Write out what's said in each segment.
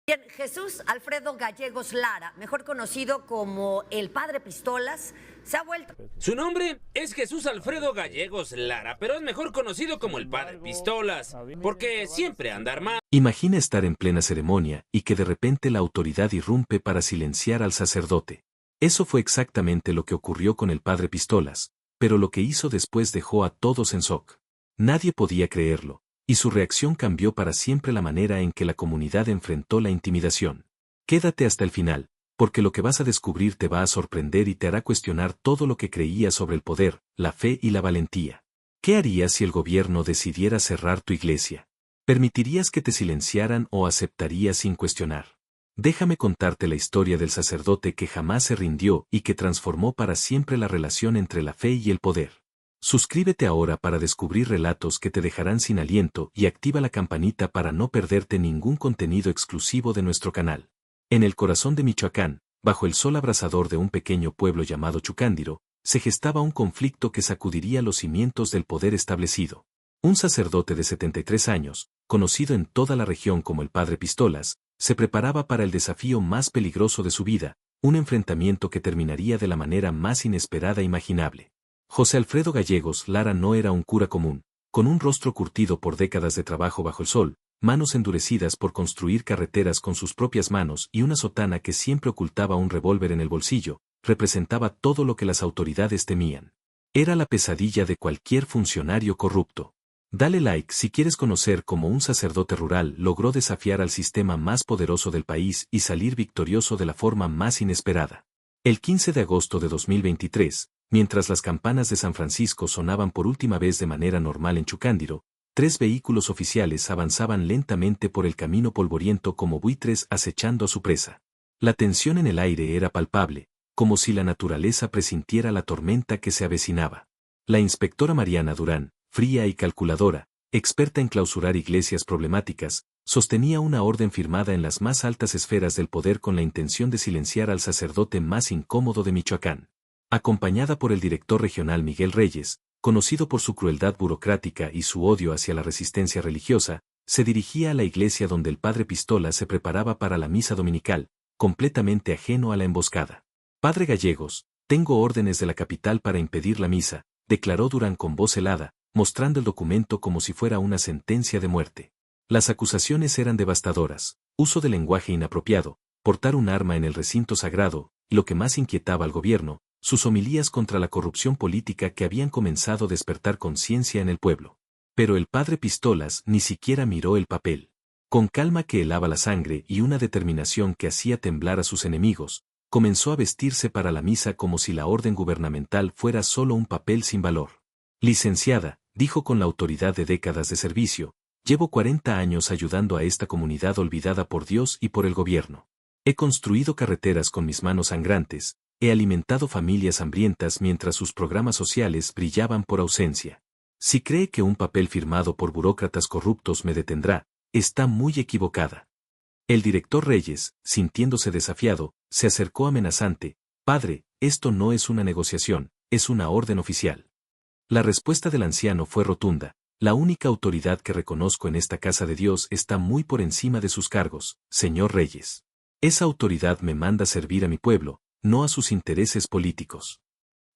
Bien, Jesús Alfredo Gallegos Lara, mejor conocido como el Padre Pistolas, se ha vuelto... Su nombre es Jesús Alfredo Gallegos Lara, pero es mejor conocido como el Padre Pistolas, porque siempre anda armado. Imagina estar en plena ceremonia y que de repente la autoridad irrumpe para silenciar al sacerdote. Eso fue exactamente lo que ocurrió con el Padre Pistolas, pero lo que hizo después dejó a todos en shock. Nadie podía creerlo, y su reacción cambió para siempre la manera en que la comunidad enfrentó la intimidación. Quédate hasta el final, porque lo que vas a descubrir te va a sorprender y te hará cuestionar todo lo que creías sobre el poder, la fe y la valentía. ¿Qué harías si el gobierno decidiera cerrar tu iglesia? ¿Permitirías que te silenciaran o aceptarías sin cuestionar? Déjame contarte la historia del sacerdote que jamás se rindió y que transformó para siempre la relación entre la fe y el poder. Suscríbete ahora para descubrir relatos que te dejarán sin aliento y activa la campanita para no perderte ningún contenido exclusivo de nuestro canal. En el corazón de Michoacán, bajo el sol abrasador de un pequeño pueblo llamado Chucándiro, se gestaba un conflicto que sacudiría los cimientos del poder establecido. Un sacerdote de 73 años, conocido en toda la región como el Padre Pistolas, se preparaba para el desafío más peligroso de su vida, un enfrentamiento que terminaría de la manera más inesperada e imaginable. José Alfredo Gallegos Lara no era un cura común, con un rostro curtido por décadas de trabajo bajo el sol, manos endurecidas por construir carreteras con sus propias manos y una sotana que siempre ocultaba un revólver en el bolsillo, representaba todo lo que las autoridades temían. Era la pesadilla de cualquier funcionario corrupto. Dale like si quieres conocer cómo un sacerdote rural logró desafiar al sistema más poderoso del país y salir victorioso de la forma más inesperada. El 15 de agosto de 2023, mientras las campanas de San Francisco sonaban por última vez de manera normal en Chucándiro, 3 vehículos oficiales avanzaban lentamente por el camino polvoriento como buitres acechando a su presa. La tensión en el aire era palpable, como si la naturaleza presintiera la tormenta que se avecinaba. La inspectora Mariana Durán, fría y calculadora, experta en clausurar iglesias problemáticas, sostenía una orden firmada en las más altas esferas del poder con la intención de silenciar al sacerdote más incómodo de Michoacán. Acompañada por el director regional Miguel Reyes, conocido por su crueldad burocrática y su odio hacia la resistencia religiosa, se dirigía a la iglesia donde el Padre Pistola se preparaba para la misa dominical, completamente ajeno a la emboscada. Padre Gallegos, tengo órdenes de la capital para impedir la misa, declaró Durán con voz helada, mostrando el documento como si fuera una sentencia de muerte. Las acusaciones eran devastadoras: uso de lenguaje inapropiado, portar un arma en el recinto sagrado, y lo que más inquietaba al gobierno, sus homilías contra la corrupción política que habían comenzado a despertar conciencia en el pueblo. Pero el Padre Pistolas ni siquiera miró el papel. Con calma que helaba la sangre y una determinación que hacía temblar a sus enemigos, comenzó a vestirse para la misa como si la orden gubernamental fuera solo un papel sin valor. Licenciada, dijo con la autoridad de décadas de servicio, llevo 40 años ayudando a esta comunidad olvidada por Dios y por el gobierno. He construido carreteras con mis manos sangrantes, he alimentado familias hambrientas mientras sus programas sociales brillaban por ausencia. Si cree que un papel firmado por burócratas corruptos me detendrá, está muy equivocada. El director Reyes, sintiéndose desafiado, se acercó amenazante: Padre, esto no es una negociación, es una orden oficial. La respuesta del anciano fue rotunda: la única autoridad que reconozco en esta casa de Dios está muy por encima de sus cargos, señor Reyes. Esa autoridad me manda servir a mi pueblo, no a sus intereses políticos.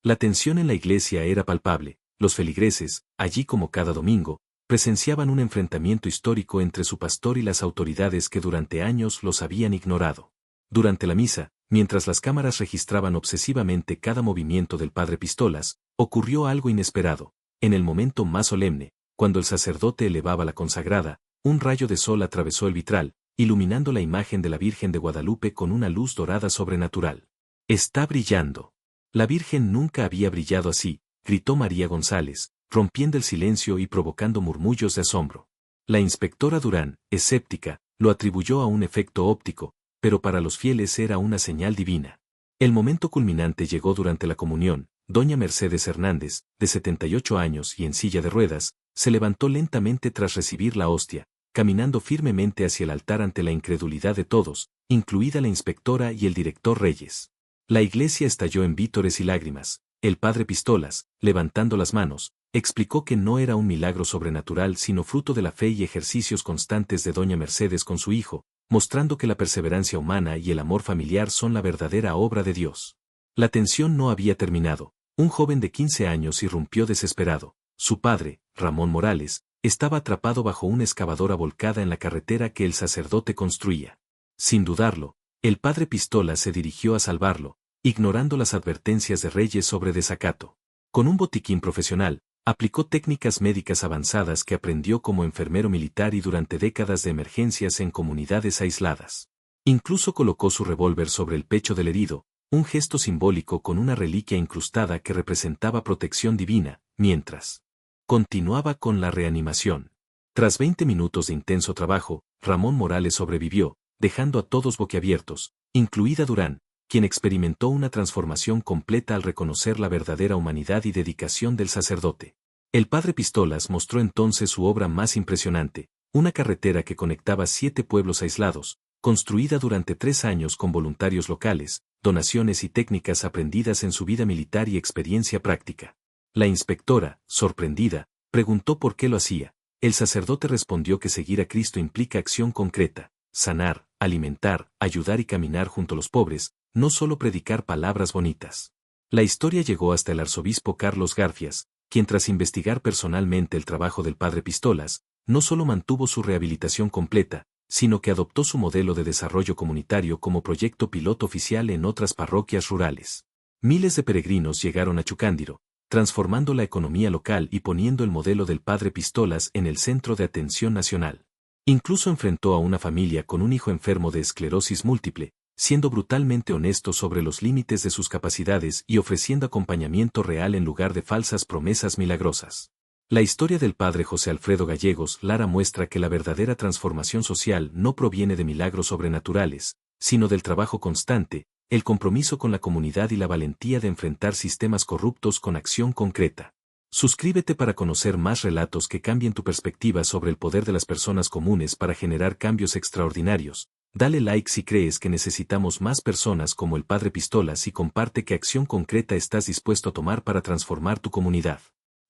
La tensión en la iglesia era palpable. Los feligreses, allí como cada domingo, presenciaban un enfrentamiento histórico entre su pastor y las autoridades que durante años los habían ignorado. Durante la misa, mientras las cámaras registraban obsesivamente cada movimiento del Padre Pistolas, ocurrió algo inesperado. En el momento más solemne, cuando el sacerdote elevaba la consagrada, un rayo de sol atravesó el vitral, iluminando la imagen de la Virgen de Guadalupe con una luz dorada sobrenatural. «Está brillando». La Virgen nunca había brillado así, gritó María González, rompiendo el silencio y provocando murmullos de asombro. La inspectora Durán, escéptica, lo atribuyó a un efecto óptico, pero para los fieles era una señal divina. El momento culminante llegó durante la comunión. Doña Mercedes Hernández, de 78 años y en silla de ruedas, se levantó lentamente tras recibir la hostia, caminando firmemente hacia el altar ante la incredulidad de todos, incluida la inspectora y el director Reyes. La iglesia estalló en vítores y lágrimas. El Padre Pistolas, levantando las manos, explicó que no era un milagro sobrenatural sino fruto de la fe y ejercicios constantes de Doña Mercedes con su hijo, mostrando que la perseverancia humana y el amor familiar son la verdadera obra de Dios. La tensión no había terminado. Un joven de 15 años irrumpió desesperado. Su padre, Ramón Morales, estaba atrapado bajo una excavadora volcada en la carretera que el sacerdote construía. Sin dudarlo, el padre Pistolas se dirigió a salvarlo, ignorando las advertencias de Reyes sobre desacato. Con un botiquín profesional, aplicó técnicas médicas avanzadas que aprendió como enfermero militar y durante décadas de emergencias en comunidades aisladas. Incluso colocó su revólver sobre el pecho del herido, un gesto simbólico con una reliquia incrustada que representaba protección divina, mientras continuaba con la reanimación. Tras 20 minutos de intenso trabajo, Ramón Morales sobrevivió, dejando a todos boquiabiertos, incluida Durán, quien experimentó una transformación completa al reconocer la verdadera humanidad y dedicación del sacerdote. El padre Pistolas mostró entonces su obra más impresionante, una carretera que conectaba 7 pueblos aislados, construida durante 3 años con voluntarios locales, donaciones y técnicas aprendidas en su vida militar y experiencia práctica. La inspectora, sorprendida, preguntó por qué lo hacía. El sacerdote respondió que seguir a Cristo implica acción concreta, sanar, alimentar, ayudar y caminar junto a los pobres, no solo predicar palabras bonitas. La historia llegó hasta el arzobispo Carlos Garfias, quien tras investigar personalmente el trabajo del padre Pistolas, no solo mantuvo su rehabilitación completa, sino que adoptó su modelo de desarrollo comunitario como proyecto piloto oficial en otras parroquias rurales. Miles de peregrinos llegaron a Chucándiro, transformando la economía local y poniendo el modelo del padre Pistolas en el centro de atención nacional. Incluso enfrentó a una familia con un hijo enfermo de esclerosis múltiple, siendo brutalmente honesto sobre los límites de sus capacidades y ofreciendo acompañamiento real en lugar de falsas promesas milagrosas. La historia del padre José Alfredo Gallegos Lara muestra que la verdadera transformación social no proviene de milagros sobrenaturales, sino del trabajo constante, el compromiso con la comunidad y la valentía de enfrentar sistemas corruptos con acción concreta. Suscríbete para conocer más relatos que cambien tu perspectiva sobre el poder de las personas comunes para generar cambios extraordinarios. Dale like si crees que necesitamos más personas como el padre Pistolas y comparte qué acción concreta estás dispuesto a tomar para transformar tu comunidad.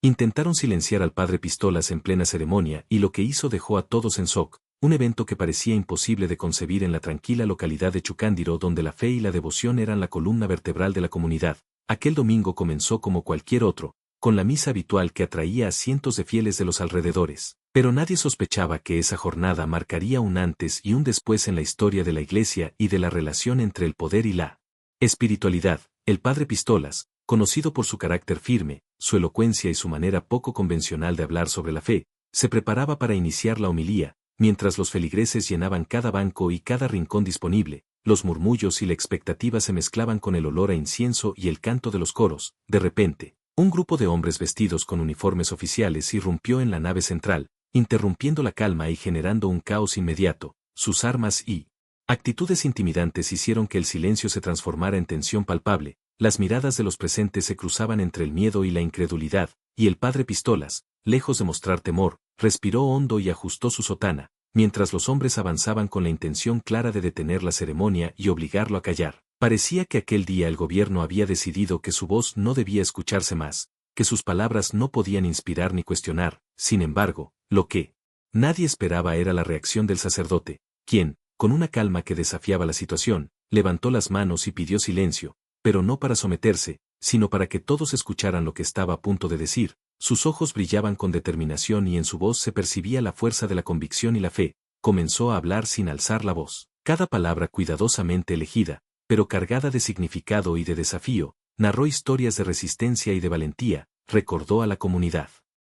Intentaron silenciar al padre Pistolas en plena ceremonia y lo que hizo dejó a todos en shock, un evento que parecía imposible de concebir en la tranquila localidad de Chucándiro donde la fe y la devoción eran la columna vertebral de la comunidad. Aquel domingo comenzó como cualquier otro, con la misa habitual que atraía a cientos de fieles de los alrededores, pero nadie sospechaba que esa jornada marcaría un antes y un después en la historia de la Iglesia y de la relación entre el poder y la espiritualidad. El padre Pistolas, conocido por su carácter firme, su elocuencia y su manera poco convencional de hablar sobre la fe, se preparaba para iniciar la homilía, mientras los feligreses llenaban cada banco y cada rincón disponible. Los murmullos y la expectativa se mezclaban con el olor a incienso y el canto de los coros. De repente, un grupo de hombres vestidos con uniformes oficiales irrumpió en la nave central, interrumpiendo la calma y generando un caos inmediato. Sus armas y actitudes intimidantes hicieron que el silencio se transformara en tensión palpable. Las miradas de los presentes se cruzaban entre el miedo y la incredulidad, y el padre Pistolas, lejos de mostrar temor, respiró hondo y ajustó su sotana, mientras los hombres avanzaban con la intención clara de detener la ceremonia y obligarlo a callar. Parecía que aquel día el gobierno había decidido que su voz no debía escucharse más, que sus palabras no podían inspirar ni cuestionar. Sin embargo, lo que nadie esperaba era la reacción del sacerdote, quien, con una calma que desafiaba la situación, levantó las manos y pidió silencio, pero no para someterse, sino para que todos escucharan lo que estaba a punto de decir. Sus ojos brillaban con determinación y en su voz se percibía la fuerza de la convicción y la fe. Comenzó a hablar sin alzar la voz. Cada palabra cuidadosamente elegida, pero cargada de significado y de desafío, narró historias de resistencia y de valentía, recordó a la comunidad.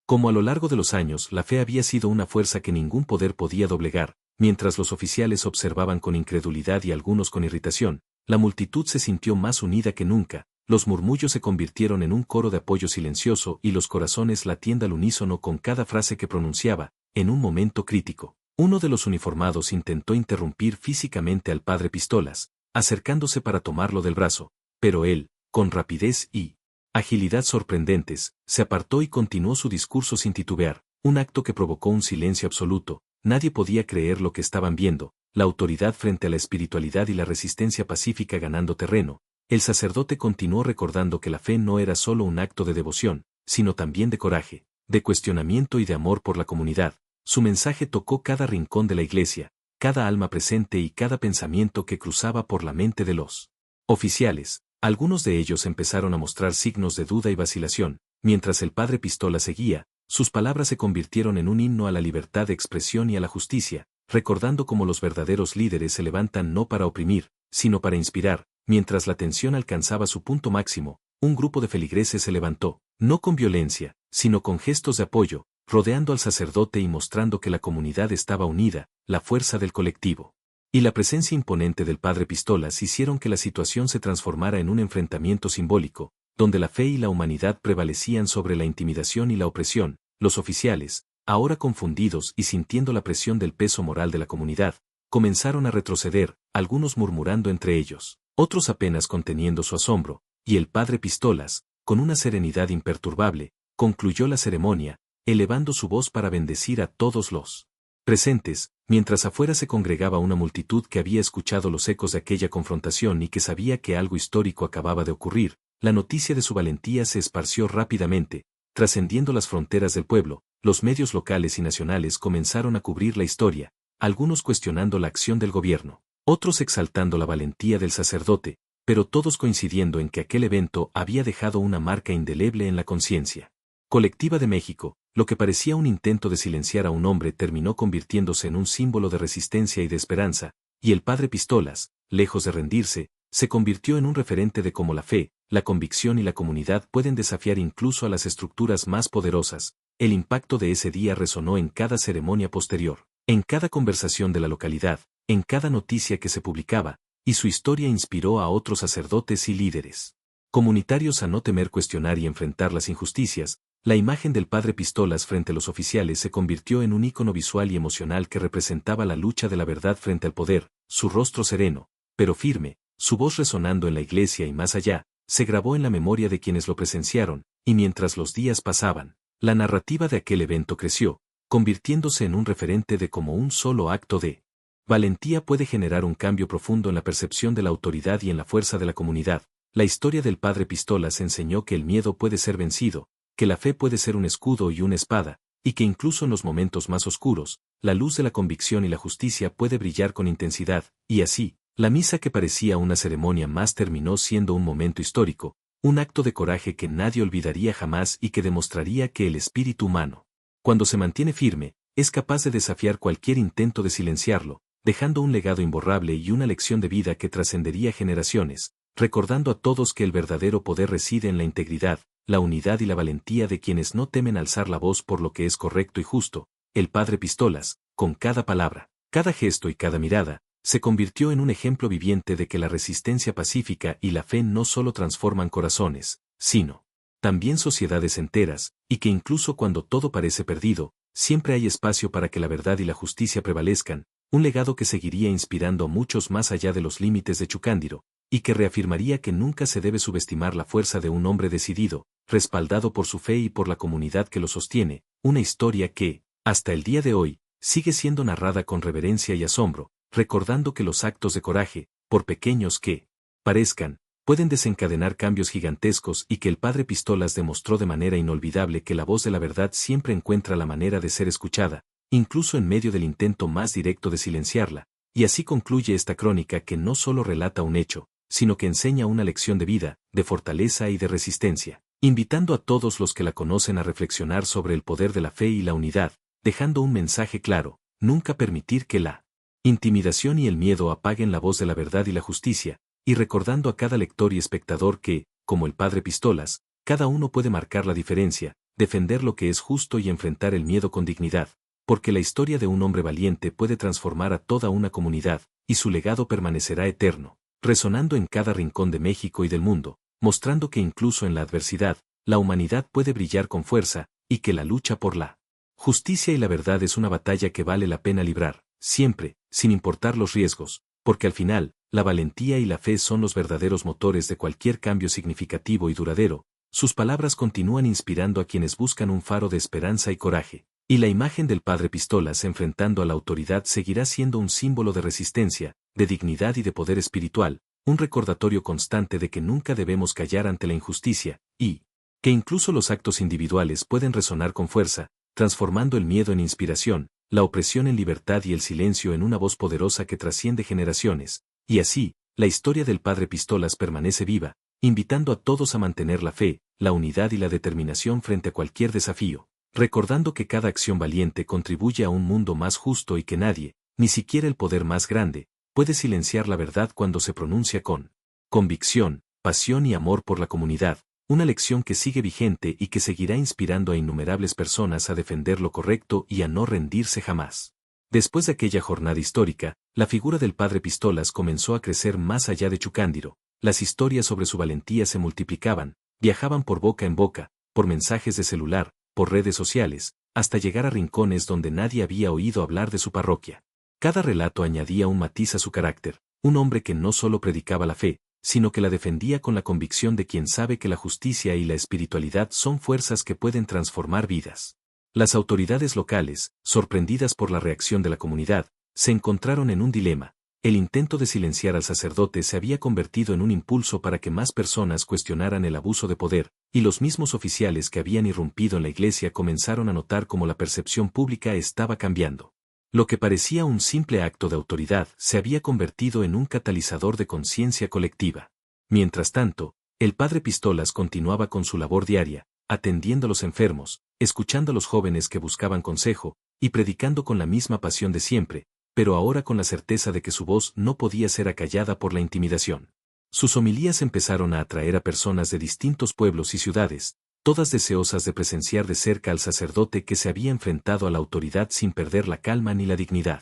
Como a lo largo de los años la fe había sido una fuerza que ningún poder podía doblegar, mientras los oficiales observaban con incredulidad y algunos con irritación, la multitud se sintió más unida que nunca. Los murmullos se convirtieron en un coro de apoyo silencioso y los corazones latiendo al unísono con cada frase que pronunciaba. En un momento crítico, uno de los uniformados intentó interrumpir físicamente al padre Pistolas, acercándose para tomarlo del brazo, pero él, con rapidez y agilidad sorprendentes, se apartó y continuó su discurso sin titubear, un acto que provocó un silencio absoluto. Nadie podía creer lo que estaban viendo, la autoridad frente a la espiritualidad y la resistencia pacífica ganando terreno. El sacerdote continuó recordando que la fe no era solo un acto de devoción, sino también de coraje, de cuestionamiento y de amor por la comunidad. Su mensaje tocó cada rincón de la iglesia, cada alma presente y cada pensamiento que cruzaba por la mente de los oficiales. Algunos de ellos empezaron a mostrar signos de duda y vacilación. Mientras el padre Pistola seguía, sus palabras se convirtieron en un himno a la libertad de expresión y a la justicia, recordando cómo los verdaderos líderes se levantan no para oprimir, sino para inspirar. Mientras la tensión alcanzaba su punto máximo, un grupo de feligreses se levantó, no con violencia, sino con gestos de apoyo, rodeando al sacerdote y mostrando que la comunidad estaba unida, la fuerza del colectivo y la presencia imponente del padre Pistolas hicieron que la situación se transformara en un enfrentamiento simbólico, donde la fe y la humanidad prevalecían sobre la intimidación y la opresión. Los oficiales, ahora confundidos y sintiendo la presión del peso moral de la comunidad, comenzaron a retroceder, algunos murmurando entre ellos, otros apenas conteniendo su asombro, y el padre Pistolas, con una serenidad imperturbable, concluyó la ceremonia, elevando su voz para bendecir a todos los presentes, mientras afuera se congregaba una multitud que había escuchado los ecos de aquella confrontación y que sabía que algo histórico acababa de ocurrir. La noticia de su valentía se esparció rápidamente, trascendiendo las fronteras del pueblo. Los medios locales y nacionales comenzaron a cubrir la historia, algunos cuestionando la acción del gobierno, otros exaltando la valentía del sacerdote, pero todos coincidiendo en que aquel evento había dejado una marca indeleble en la conciencia colectiva de México. Lo que parecía un intento de silenciar a un hombre terminó convirtiéndose en un símbolo de resistencia y de esperanza, y el padre Pistolas, lejos de rendirse, se convirtió en un referente de cómo la fe, la convicción y la comunidad pueden desafiar incluso a las estructuras más poderosas. El impacto de ese día resonó en cada ceremonia posterior, en cada conversación de la localidad, en cada noticia que se publicaba, y su historia inspiró a otros sacerdotes y líderes comunitarios a no temer cuestionar y enfrentar las injusticias. La imagen del padre Pistolas frente a los oficiales se convirtió en un ícono visual y emocional que representaba la lucha de la verdad frente al poder. Su rostro sereno, pero firme, su voz resonando en la iglesia y más allá, se grabó en la memoria de quienes lo presenciaron, y mientras los días pasaban, la narrativa de aquel evento creció, convirtiéndose en un referente de cómo un solo acto de valentía puede generar un cambio profundo en la percepción de la autoridad y en la fuerza de la comunidad. La historia del padre Pistolas enseñó que el miedo puede ser vencido, que la fe puede ser un escudo y una espada, y que incluso en los momentos más oscuros, la luz de la convicción y la justicia puede brillar con intensidad. Y así, la misa que parecía una ceremonia más terminó siendo un momento histórico, un acto de coraje que nadie olvidaría jamás y que demostraría que el espíritu humano, cuando se mantiene firme, es capaz de desafiar cualquier intento de silenciarlo, dejando un legado imborrable y una lección de vida que trascendería generaciones, recordando a todos que el verdadero poder reside en la integridad, la unidad y la valentía de quienes no temen alzar la voz por lo que es correcto y justo. El padre Pistolas, con cada palabra, cada gesto y cada mirada, se convirtió en un ejemplo viviente de que la resistencia pacífica y la fe no solo transforman corazones, sino también sociedades enteras, y que incluso cuando todo parece perdido, siempre hay espacio para que la verdad y la justicia prevalezcan, un legado que seguiría inspirando a muchos más allá de los límites de Chucándiro, y que reafirmaría que nunca se debe subestimar la fuerza de un hombre decidido, respaldado por su fe y por la comunidad que lo sostiene. Una historia que, hasta el día de hoy, sigue siendo narrada con reverencia y asombro, recordando que los actos de coraje, por pequeños que parezcan, pueden desencadenar cambios gigantescos y que el padre Pistolas demostró de manera inolvidable que la voz de la verdad siempre encuentra la manera de ser escuchada, incluso en medio del intento más directo de silenciarla. Y así concluye esta crónica que no solo relata un hecho, sino que enseña una lección de vida, de fortaleza y de resistencia, invitando a todos los que la conocen a reflexionar sobre el poder de la fe y la unidad, dejando un mensaje claro: nunca permitir que la intimidación y el miedo apaguen la voz de la verdad y la justicia, y recordando a cada lector y espectador que, como el padre Pistolas, cada uno puede marcar la diferencia, defender lo que es justo y enfrentar el miedo con dignidad, porque la historia de un hombre valiente puede transformar a toda una comunidad, y su legado permanecerá eterno, resonando en cada rincón de México y del mundo, mostrando que incluso en la adversidad, la humanidad puede brillar con fuerza, y que la lucha por la justicia y la verdad es una batalla que vale la pena librar, siempre, sin importar los riesgos, porque al final, la valentía y la fe son los verdaderos motores de cualquier cambio significativo y duradero. Sus palabras continúan inspirando a quienes buscan un faro de esperanza y coraje. Y la imagen del padre Pistolas enfrentando a la autoridad seguirá siendo un símbolo de resistencia, de dignidad y de poder espiritual, un recordatorio constante de que nunca debemos callar ante la injusticia, y que incluso los actos individuales pueden resonar con fuerza, transformando el miedo en inspiración, la opresión en libertad y el silencio en una voz poderosa que trasciende generaciones, y así, la historia del padre Pistolas permanece viva, invitando a todos a mantener la fe, la unidad y la determinación frente a cualquier desafío, recordando que cada acción valiente contribuye a un mundo más justo y que nadie, ni siquiera el poder más grande, puede silenciar la verdad cuando se pronuncia con convicción, pasión y amor por la comunidad, una lección que sigue vigente y que seguirá inspirando a innumerables personas a defender lo correcto y a no rendirse jamás. Después de aquella jornada histórica, la figura del padre Pistolas comenzó a crecer más allá de Chucándiro, las historias sobre su valentía se multiplicaban, viajaban por boca en boca, por mensajes de celular, por redes sociales, hasta llegar a rincones donde nadie había oído hablar de su parroquia. Cada relato añadía un matiz a su carácter, un hombre que no solo predicaba la fe, sino que la defendía con la convicción de quien sabe que la justicia y la espiritualidad son fuerzas que pueden transformar vidas. Las autoridades locales, sorprendidas por la reacción de la comunidad, se encontraron en un dilema. El intento de silenciar al sacerdote se había convertido en un impulso para que más personas cuestionaran el abuso de poder, y los mismos oficiales que habían irrumpido en la iglesia comenzaron a notar cómo la percepción pública estaba cambiando. Lo que parecía un simple acto de autoridad se había convertido en un catalizador de conciencia colectiva. Mientras tanto, el padre Pistolas continuaba con su labor diaria, atendiendo a los enfermos, escuchando a los jóvenes que buscaban consejo, y predicando con la misma pasión de siempre, pero ahora con la certeza de que su voz no podía ser acallada por la intimidación. Sus homilías empezaron a atraer a personas de distintos pueblos y ciudades, todas deseosas de presenciar de cerca al sacerdote que se había enfrentado a la autoridad sin perder la calma ni la dignidad.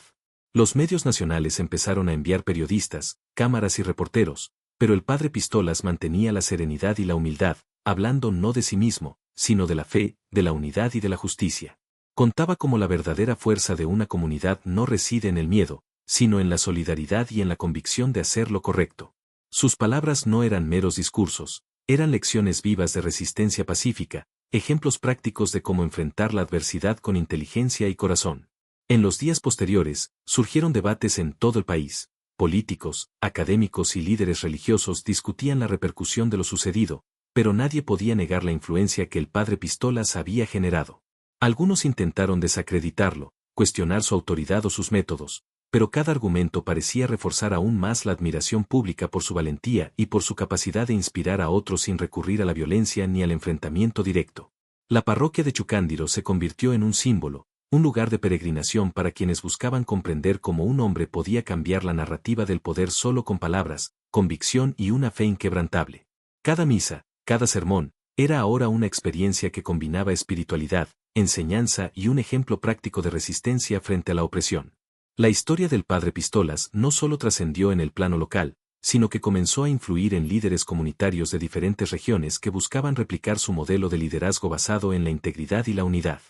Los medios nacionales empezaron a enviar periodistas, cámaras y reporteros, pero el padre Pistolas mantenía la serenidad y la humildad, hablando no de sí mismo, sino de la fe, de la unidad y de la justicia. Contaba cómo la verdadera fuerza de una comunidad no reside en el miedo, sino en la solidaridad y en la convicción de hacer lo correcto. Sus palabras no eran meros discursos, eran lecciones vivas de resistencia pacífica, ejemplos prácticos de cómo enfrentar la adversidad con inteligencia y corazón. En los días posteriores, surgieron debates en todo el país. Políticos, académicos y líderes religiosos discutían la repercusión de lo sucedido, pero nadie podía negar la influencia que el padre Pistolas había generado. Algunos intentaron desacreditarlo, cuestionar su autoridad o sus métodos, pero cada argumento parecía reforzar aún más la admiración pública por su valentía y por su capacidad de inspirar a otros sin recurrir a la violencia ni al enfrentamiento directo. La parroquia de Chucándiro se convirtió en un símbolo, un lugar de peregrinación para quienes buscaban comprender cómo un hombre podía cambiar la narrativa del poder solo con palabras, convicción y una fe inquebrantable. Cada misa, cada sermón, era ahora una experiencia que combinaba espiritualidad, enseñanza y un ejemplo práctico de resistencia frente a la opresión. La historia del padre Pistolas no solo trascendió en el plano local, sino que comenzó a influir en líderes comunitarios de diferentes regiones que buscaban replicar su modelo de liderazgo basado en la integridad y la unidad.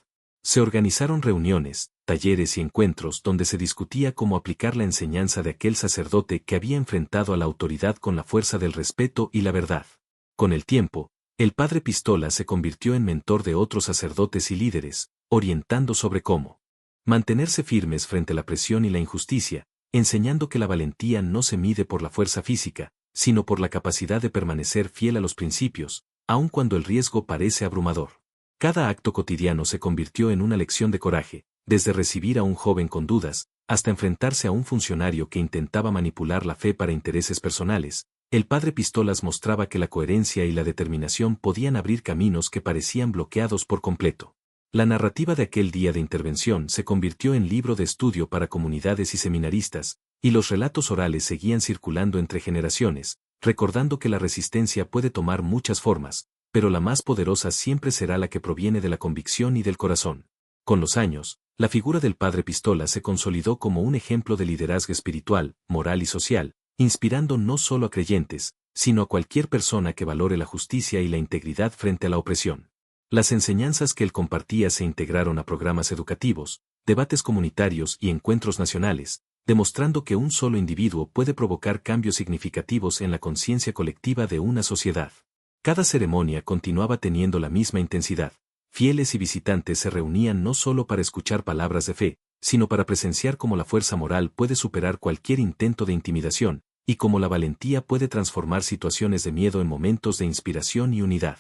Se organizaron reuniones, talleres y encuentros donde se discutía cómo aplicar la enseñanza de aquel sacerdote que había enfrentado a la autoridad con la fuerza del respeto y la verdad. Con el tiempo, el padre Pistolas se convirtió en mentor de otros sacerdotes y líderes, orientando sobre cómo mantenerse firmes frente a la presión y la injusticia, enseñando que la valentía no se mide por la fuerza física, sino por la capacidad de permanecer fiel a los principios, aun cuando el riesgo parece abrumador. Cada acto cotidiano se convirtió en una lección de coraje, desde recibir a un joven con dudas, hasta enfrentarse a un funcionario que intentaba manipular la fe para intereses personales. El padre Pistolas mostraba que la coherencia y la determinación podían abrir caminos que parecían bloqueados por completo. La narrativa de aquel día de intervención se convirtió en libro de estudio para comunidades y seminaristas, y los relatos orales seguían circulando entre generaciones, recordando que la resistencia puede tomar muchas formas, pero la más poderosa siempre será la que proviene de la convicción y del corazón. Con los años, la figura del padre Pistolas se consolidó como un ejemplo de liderazgo espiritual, moral y social, inspirando no solo a creyentes, sino a cualquier persona que valore la justicia y la integridad frente a la opresión. Las enseñanzas que él compartía se integraron a programas educativos, debates comunitarios y encuentros nacionales, demostrando que un solo individuo puede provocar cambios significativos en la conciencia colectiva de una sociedad. Cada ceremonia continuaba teniendo la misma intensidad. Fieles y visitantes se reunían no solo para escuchar palabras de fe, sino para presenciar cómo la fuerza moral puede superar cualquier intento de intimidación, y cómo la valentía puede transformar situaciones de miedo en momentos de inspiración y unidad.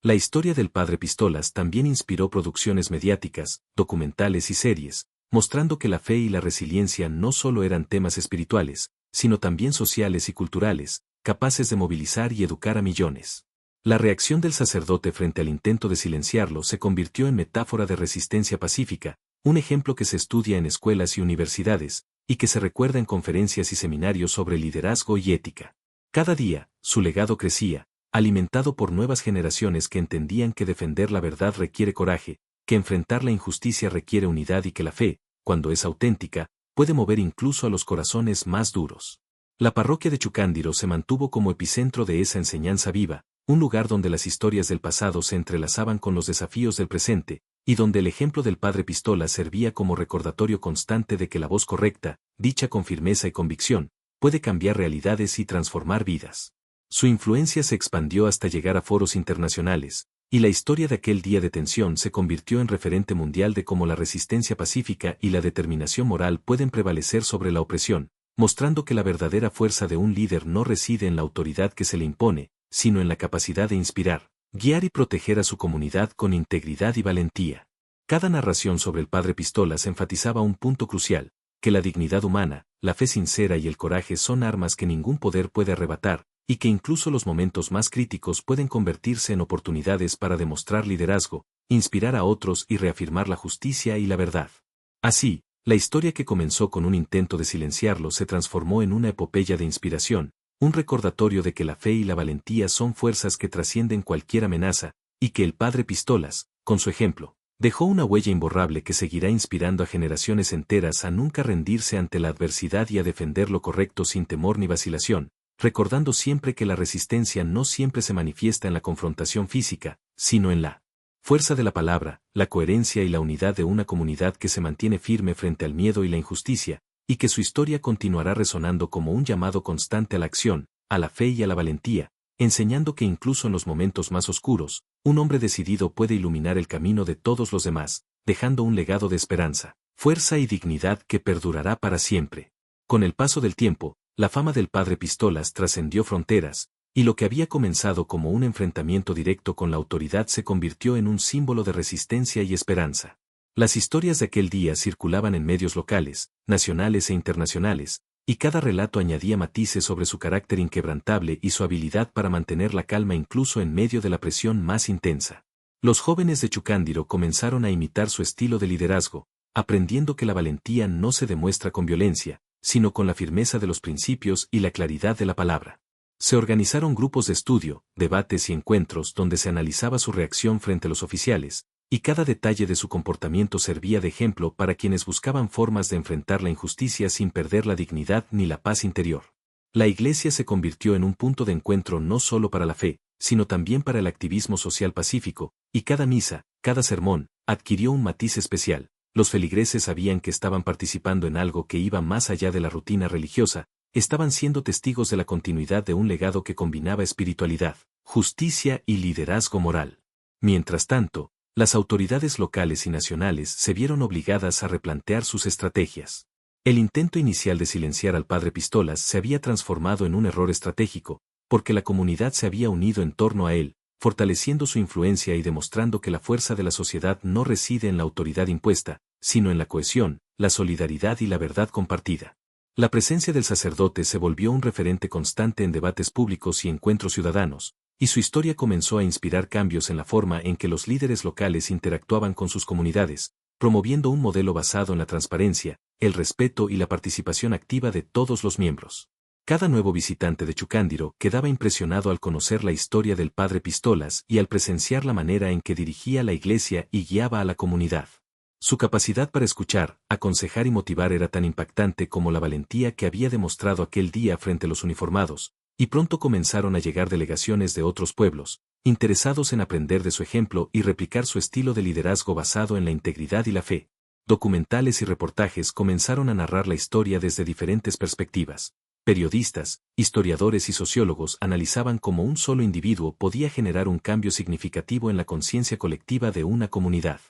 La historia del padre Pistolas también inspiró producciones mediáticas, documentales y series, mostrando que la fe y la resiliencia no solo eran temas espirituales, sino también sociales y culturales, capaces de movilizar y educar a millones. La reacción del sacerdote frente al intento de silenciarlo se convirtió en metáfora de resistencia pacífica, un ejemplo que se estudia en escuelas y universidades, y que se recuerda en conferencias y seminarios sobre liderazgo y ética. Cada día, su legado crecía, alimentado por nuevas generaciones que entendían que defender la verdad requiere coraje, que enfrentar la injusticia requiere unidad y que la fe, cuando es auténtica, puede mover incluso a los corazones más duros. La parroquia de Chucándiro se mantuvo como epicentro de esa enseñanza viva, un lugar donde las historias del pasado se entrelazaban con los desafíos del presente, y donde el ejemplo del padre Pistolas servía como recordatorio constante de que la voz correcta, dicha con firmeza y convicción, puede cambiar realidades y transformar vidas. Su influencia se expandió hasta llegar a foros internacionales, y la historia de aquel día de tensión se convirtió en referente mundial de cómo la resistencia pacífica y la determinación moral pueden prevalecer sobre la opresión, mostrando que la verdadera fuerza de un líder no reside en la autoridad que se le impone, sino en la capacidad de inspirar, guiar y proteger a su comunidad con integridad y valentía. Cada narración sobre el padre Pistolas enfatizaba un punto crucial, que la dignidad humana, la fe sincera y el coraje son armas que ningún poder puede arrebatar, y que incluso los momentos más críticos pueden convertirse en oportunidades para demostrar liderazgo, inspirar a otros y reafirmar la justicia y la verdad. Así, la historia que comenzó con un intento de silenciarlo se transformó en una epopeya de inspiración, un recordatorio de que la fe y la valentía son fuerzas que trascienden cualquier amenaza, y que el padre Pistolas, con su ejemplo, dejó una huella imborrable que seguirá inspirando a generaciones enteras a nunca rendirse ante la adversidad y a defender lo correcto sin temor ni vacilación, recordando siempre que la resistencia no siempre se manifiesta en la confrontación física, sino en la fuerza de la palabra, la coherencia y la unidad de una comunidad que se mantiene firme frente al miedo y la injusticia, y que su historia continuará resonando como un llamado constante a la acción, a la fe y a la valentía, enseñando que incluso en los momentos más oscuros, un hombre decidido puede iluminar el camino de todos los demás, dejando un legado de esperanza, fuerza y dignidad que perdurará para siempre. Con el paso del tiempo, la fama del padre Pistolas trascendió fronteras, y lo que había comenzado como un enfrentamiento directo con la autoridad se convirtió en un símbolo de resistencia y esperanza. Las historias de aquel día circulaban en medios locales, nacionales e internacionales, y cada relato añadía matices sobre su carácter inquebrantable y su habilidad para mantener la calma incluso en medio de la presión más intensa. Los jóvenes de Chucándiro comenzaron a imitar su estilo de liderazgo, aprendiendo que la valentía no se demuestra con violencia, sino con la firmeza de los principios y la claridad de la palabra. Se organizaron grupos de estudio, debates y encuentros donde se analizaba su reacción frente a los oficiales, y cada detalle de su comportamiento servía de ejemplo para quienes buscaban formas de enfrentar la injusticia sin perder la dignidad ni la paz interior. La Iglesia se convirtió en un punto de encuentro no solo para la fe, sino también para el activismo social pacífico, y cada misa, cada sermón, adquirió un matiz especial. Los feligreses sabían que estaban participando en algo que iba más allá de la rutina religiosa, estaban siendo testigos de la continuidad de un legado que combinaba espiritualidad, justicia y liderazgo moral. Mientras tanto, las autoridades locales y nacionales se vieron obligadas a replantear sus estrategias. El intento inicial de silenciar al padre Pistolas se había transformado en un error estratégico, porque la comunidad se había unido en torno a él, fortaleciendo su influencia y demostrando que la fuerza de la sociedad no reside en la autoridad impuesta, sino en la cohesión, la solidaridad y la verdad compartida. La presencia del sacerdote se volvió un referente constante en debates públicos y encuentros ciudadanos, y su historia comenzó a inspirar cambios en la forma en que los líderes locales interactuaban con sus comunidades, promoviendo un modelo basado en la transparencia, el respeto y la participación activa de todos los miembros. Cada nuevo visitante de Chucándiro quedaba impresionado al conocer la historia del padre Pistolas y al presenciar la manera en que dirigía la iglesia y guiaba a la comunidad. Su capacidad para escuchar, aconsejar y motivar era tan impactante como la valentía que había demostrado aquel día frente a los uniformados, y pronto comenzaron a llegar delegaciones de otros pueblos, interesados en aprender de su ejemplo y replicar su estilo de liderazgo basado en la integridad y la fe. Documentales y reportajes comenzaron a narrar la historia desde diferentes perspectivas. Periodistas, historiadores y sociólogos analizaban cómo un solo individuo podía generar un cambio significativo en la conciencia colectiva de una comunidad.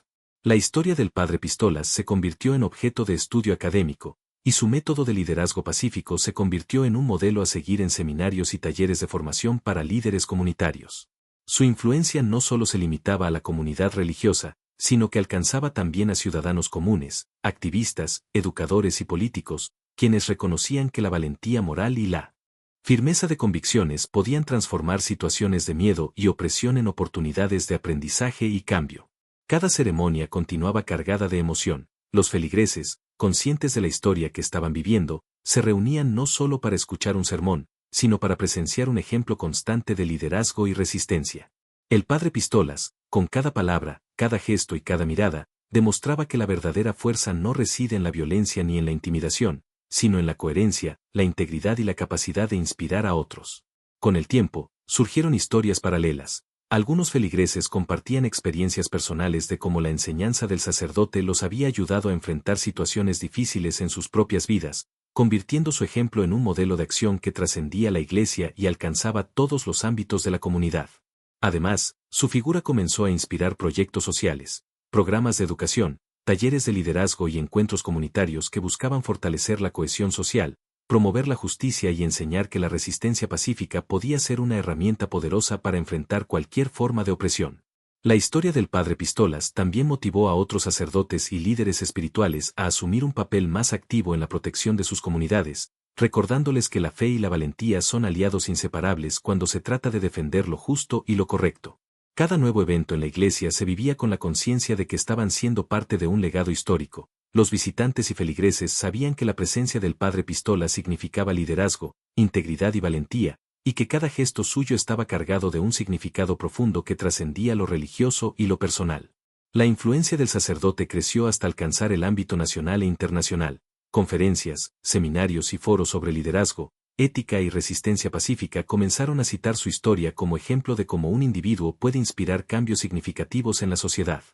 La historia del padre Pistolas se convirtió en objeto de estudio académico, y su método de liderazgo pacífico se convirtió en un modelo a seguir en seminarios y talleres de formación para líderes comunitarios. Su influencia no solo se limitaba a la comunidad religiosa, sino que alcanzaba también a ciudadanos comunes, activistas, educadores y políticos, quienes reconocían que la valentía moral y la firmeza de convicciones podían transformar situaciones de miedo y opresión en oportunidades de aprendizaje y cambio. Cada ceremonia continuaba cargada de emoción. Los feligreses, conscientes de la historia que estaban viviendo, se reunían no solo para escuchar un sermón, sino para presenciar un ejemplo constante de liderazgo y resistencia. El padre Pistolas, con cada palabra, cada gesto y cada mirada, demostraba que la verdadera fuerza no reside en la violencia ni en la intimidación, sino en la coherencia, la integridad y la capacidad de inspirar a otros. Con el tiempo, surgieron historias paralelas. Algunos feligreses compartían experiencias personales de cómo la enseñanza del sacerdote los había ayudado a enfrentar situaciones difíciles en sus propias vidas, convirtiendo su ejemplo en un modelo de acción que trascendía la Iglesia y alcanzaba todos los ámbitos de la comunidad. Además, su figura comenzó a inspirar proyectos sociales, programas de educación, talleres de liderazgo y encuentros comunitarios que buscaban fortalecer la cohesión social, promover la justicia y enseñar que la resistencia pacífica podía ser una herramienta poderosa para enfrentar cualquier forma de opresión. La historia del padre Pistolas también motivó a otros sacerdotes y líderes espirituales a asumir un papel más activo en la protección de sus comunidades, recordándoles que la fe y la valentía son aliados inseparables cuando se trata de defender lo justo y lo correcto. Cada nuevo evento en la iglesia se vivía con la conciencia de que estaban siendo parte de un legado histórico. Los visitantes y feligreses sabían que la presencia del padre Pistolas significaba liderazgo, integridad y valentía, y que cada gesto suyo estaba cargado de un significado profundo que trascendía lo religioso y lo personal. La influencia del sacerdote creció hasta alcanzar el ámbito nacional e internacional. Conferencias, seminarios y foros sobre liderazgo, ética y resistencia pacífica comenzaron a citar su historia como ejemplo de cómo un individuo puede inspirar cambios significativos en la sociedad.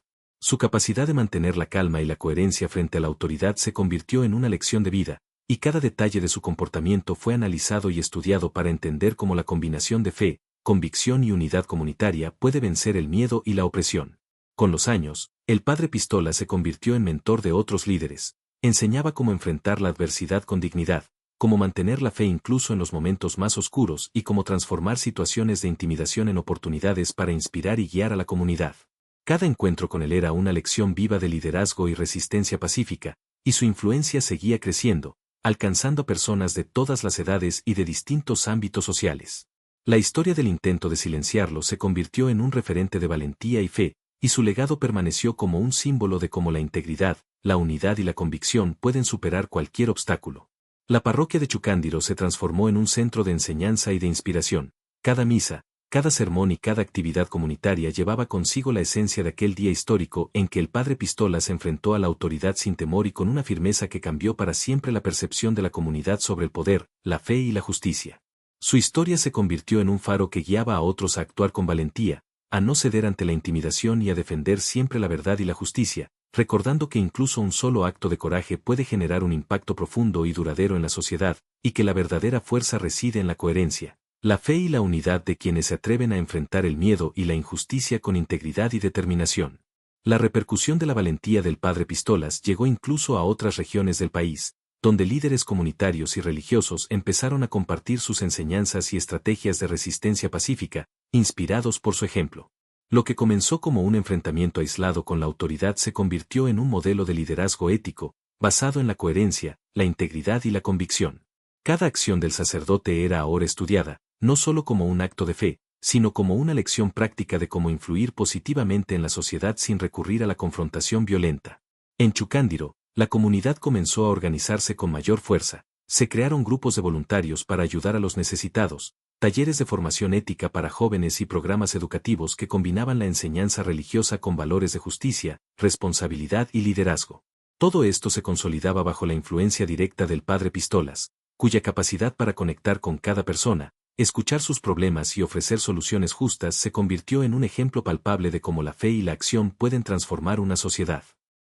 Su capacidad de mantener la calma y la coherencia frente a la autoridad se convirtió en una lección de vida, y cada detalle de su comportamiento fue analizado y estudiado para entender cómo la combinación de fe, convicción y unidad comunitaria puede vencer el miedo y la opresión. Con los años, el padre Pistolas se convirtió en mentor de otros líderes. Enseñaba cómo enfrentar la adversidad con dignidad, cómo mantener la fe incluso en los momentos más oscuros y cómo transformar situaciones de intimidación en oportunidades para inspirar y guiar a la comunidad. Cada encuentro con él era una lección viva de liderazgo y resistencia pacífica, y su influencia seguía creciendo, alcanzando a personas de todas las edades y de distintos ámbitos sociales. La historia del intento de silenciarlo se convirtió en un referente de valentía y fe, y su legado permaneció como un símbolo de cómo la integridad, la unidad y la convicción pueden superar cualquier obstáculo. La parroquia de Chucándiro se transformó en un centro de enseñanza y de inspiración. Cada misa, cada sermón y cada actividad comunitaria llevaba consigo la esencia de aquel día histórico en que el padre Pistolas se enfrentó a la autoridad sin temor y con una firmeza que cambió para siempre la percepción de la comunidad sobre el poder, la fe y la justicia. Su historia se convirtió en un faro que guiaba a otros a actuar con valentía, a no ceder ante la intimidación y a defender siempre la verdad y la justicia, recordando que incluso un solo acto de coraje puede generar un impacto profundo y duradero en la sociedad, y que la verdadera fuerza reside en la coherencia, la fe y la unidad de quienes se atreven a enfrentar el miedo y la injusticia con integridad y determinación. La repercusión de la valentía del padre Pistolas llegó incluso a otras regiones del país, donde líderes comunitarios y religiosos empezaron a compartir sus enseñanzas y estrategias de resistencia pacífica, inspirados por su ejemplo. Lo que comenzó como un enfrentamiento aislado con la autoridad se convirtió en un modelo de liderazgo ético, basado en la coherencia, la integridad y la convicción. Cada acción del sacerdote era ahora estudiada, no solo como un acto de fe, sino como una lección práctica de cómo influir positivamente en la sociedad sin recurrir a la confrontación violenta. En Chucándiro, la comunidad comenzó a organizarse con mayor fuerza. Se crearon grupos de voluntarios para ayudar a los necesitados, talleres de formación ética para jóvenes y programas educativos que combinaban la enseñanza religiosa con valores de justicia, responsabilidad y liderazgo. Todo esto se consolidaba bajo la influencia directa del padre Pistolas, cuya capacidad para conectar con cada persona, escuchar sus problemas y ofrecer soluciones justas se convirtió en un ejemplo palpable de cómo la fe y la acción pueden transformar una sociedad.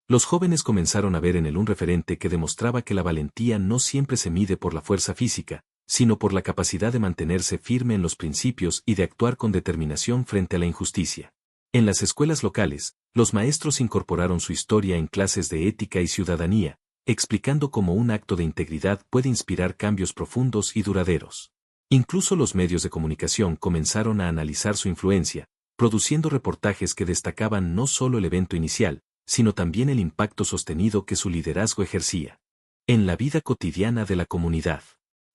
Los jóvenes comenzaron a ver en él un referente que demostraba que la valentía no siempre se mide por la fuerza física, sino por la capacidad de mantenerse firme en los principios y de actuar con determinación frente a la injusticia. En las escuelas locales, los maestros incorporaron su historia en clases de ética y ciudadanía, explicando cómo un acto de integridad puede inspirar cambios profundos y duraderos. Incluso los medios de comunicación comenzaron a analizar su influencia, produciendo reportajes que destacaban no solo el evento inicial, sino también el impacto sostenido que su liderazgo ejercía en la vida cotidiana de la comunidad.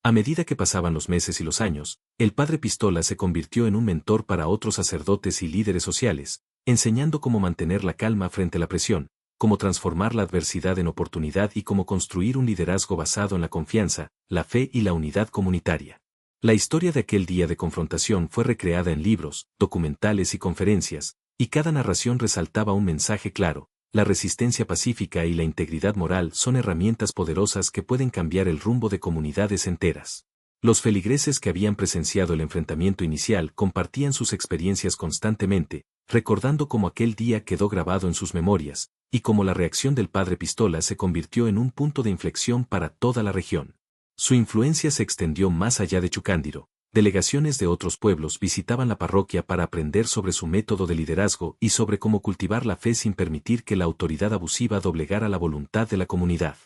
A medida que pasaban los meses y los años, el padre Pistola se convirtió en un mentor para otros sacerdotes y líderes sociales, enseñando cómo mantener la calma frente a la presión, cómo transformar la adversidad en oportunidad y cómo construir un liderazgo basado en la confianza, la fe y la unidad comunitaria. La historia de aquel día de confrontación fue recreada en libros, documentales y conferencias, y cada narración resaltaba un mensaje claro: la resistencia pacífica y la integridad moral son herramientas poderosas que pueden cambiar el rumbo de comunidades enteras. Los feligreses que habían presenciado el enfrentamiento inicial compartían sus experiencias constantemente, recordando cómo aquel día quedó grabado en sus memorias, y cómo la reacción del padre Pistola se convirtió en un punto de inflexión para toda la región. Su influencia se extendió más allá de Chucándiro. Delegaciones de otros pueblos visitaban la parroquia para aprender sobre su método de liderazgo y sobre cómo cultivar la fe sin permitir que la autoridad abusiva doblegara la voluntad de la comunidad.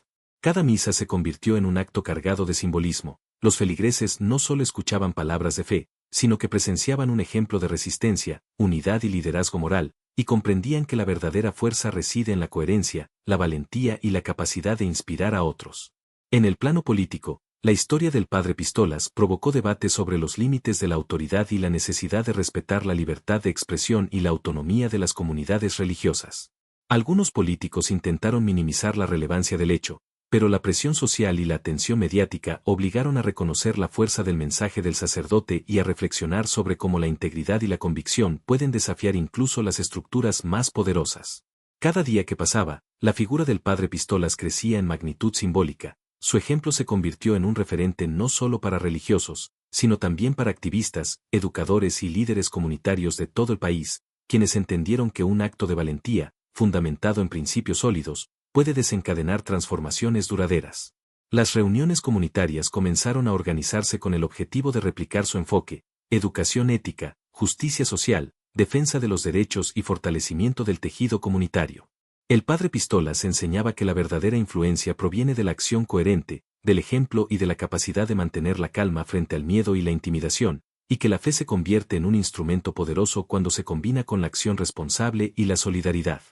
Cada misa se convirtió en un acto cargado de simbolismo. Los feligreses no solo escuchaban palabras de fe, sino que presenciaban un ejemplo de resistencia, unidad y liderazgo moral, y comprendían que la verdadera fuerza reside en la coherencia, la valentía y la capacidad de inspirar a otros. En el plano político, la historia del padre Pistolas provocó debate sobre los límites de la autoridad y la necesidad de respetar la libertad de expresión y la autonomía de las comunidades religiosas. Algunos políticos intentaron minimizar la relevancia del hecho, pero la presión social y la atención mediática obligaron a reconocer la fuerza del mensaje del sacerdote y a reflexionar sobre cómo la integridad y la convicción pueden desafiar incluso las estructuras más poderosas. Cada día que pasaba, la figura del padre Pistolas crecía en magnitud simbólica. Su ejemplo se convirtió en un referente no solo para religiosos, sino también para activistas, educadores y líderes comunitarios de todo el país, quienes entendieron que un acto de valentía, fundamentado en principios sólidos, puede desencadenar transformaciones duraderas. Las reuniones comunitarias comenzaron a organizarse con el objetivo de replicar su enfoque: educación ética, justicia social, defensa de los derechos y fortalecimiento del tejido comunitario. El padre Pistolas enseñaba que la verdadera influencia proviene de la acción coherente, del ejemplo y de la capacidad de mantener la calma frente al miedo y la intimidación, y que la fe se convierte en un instrumento poderoso cuando se combina con la acción responsable y la solidaridad.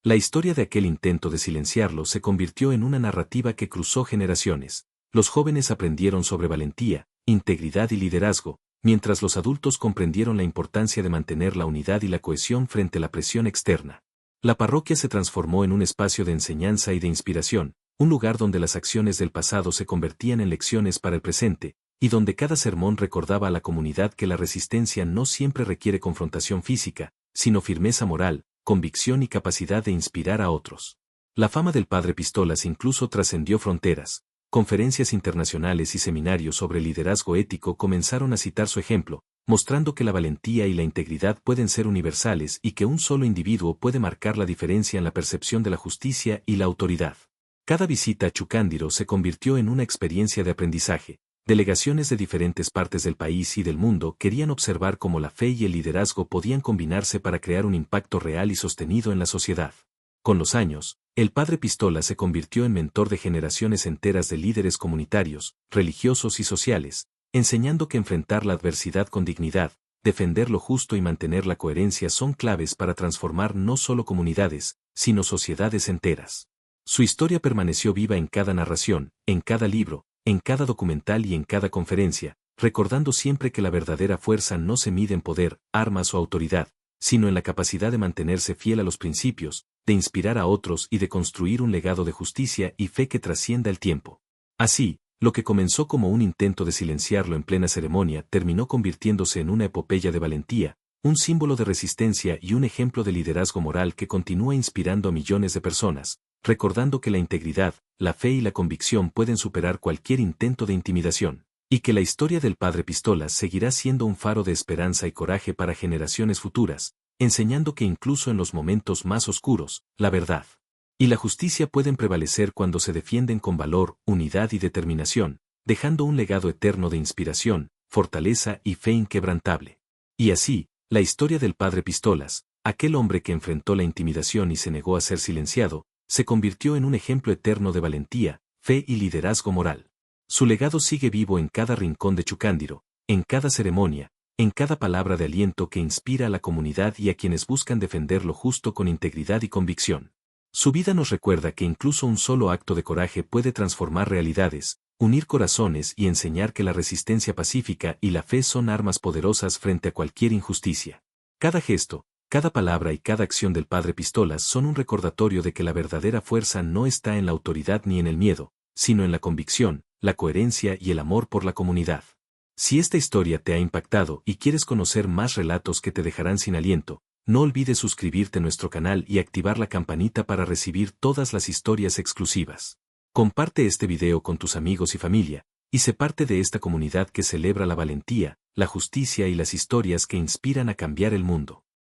La historia de aquel intento de silenciarlo se convirtió en una narrativa que cruzó generaciones. Los jóvenes aprendieron sobre valentía, integridad y liderazgo, mientras los adultos comprendieron la importancia de mantener la unidad y la cohesión frente a la presión externa. La parroquia se transformó en un espacio de enseñanza y de inspiración, un lugar donde las acciones del pasado se convertían en lecciones para el presente, y donde cada sermón recordaba a la comunidad que la resistencia no siempre requiere confrontación física, sino firmeza moral, convicción y capacidad de inspirar a otros. La fama del padre Pistolas incluso trascendió fronteras. Conferencias internacionales y seminarios sobre liderazgo ético comenzaron a citar su ejemplo, mostrando que la valentía y la integridad pueden ser universales y que un solo individuo puede marcar la diferencia en la percepción de la justicia y la autoridad. Cada visita a Chucándiro se convirtió en una experiencia de aprendizaje. Delegaciones de diferentes partes del país y del mundo querían observar cómo la fe y el liderazgo podían combinarse para crear un impacto real y sostenido en la sociedad. Con los años, el padre Pistola se convirtió en mentor de generaciones enteras de líderes comunitarios, religiosos y sociales, enseñando que enfrentar la adversidad con dignidad, defender lo justo y mantener la coherencia son claves para transformar no solo comunidades, sino sociedades enteras. Su historia permaneció viva en cada narración, en cada libro, en cada documental y en cada conferencia, recordando siempre que la verdadera fuerza no se mide en poder, armas o autoridad, sino en la capacidad de mantenerse fiel a los principios, de inspirar a otros y de construir un legado de justicia y fe que trascienda el tiempo. Así, lo que comenzó como un intento de silenciarlo en plena ceremonia terminó convirtiéndose en una epopeya de valentía, un símbolo de resistencia y un ejemplo de liderazgo moral que continúa inspirando a millones de personas, recordando que la integridad, la fe y la convicción pueden superar cualquier intento de intimidación, y que la historia del padre Pistolas seguirá siendo un faro de esperanza y coraje para generaciones futuras, enseñando que incluso en los momentos más oscuros, la verdad y la justicia pueden prevalecer cuando se defienden con valor, unidad y determinación, dejando un legado eterno de inspiración, fortaleza y fe inquebrantable. Y así, la historia del padre Pistolas, aquel hombre que enfrentó la intimidación y se negó a ser silenciado, se convirtió en un ejemplo eterno de valentía, fe y liderazgo moral. Su legado sigue vivo en cada rincón de Chucándiro, en cada ceremonia, en cada palabra de aliento que inspira a la comunidad y a quienes buscan defender lo justo con integridad y convicción. Su vida nos recuerda que incluso un solo acto de coraje puede transformar realidades, unir corazones y enseñar que la resistencia pacífica y la fe son armas poderosas frente a cualquier injusticia. Cada gesto, cada palabra y cada acción del Padre Pistolas son un recordatorio de que la verdadera fuerza no está en la autoridad ni en el miedo, sino en la convicción, la coherencia y el amor por la comunidad. Si esta historia te ha impactado y quieres conocer más relatos que te dejarán sin aliento, no olvides suscribirte a nuestro canal y activar la campanita para recibir todas las historias exclusivas. Comparte este video con tus amigos y familia, y sé parte de esta comunidad que celebra la valentía, la justicia y las historias que inspiran a cambiar el mundo.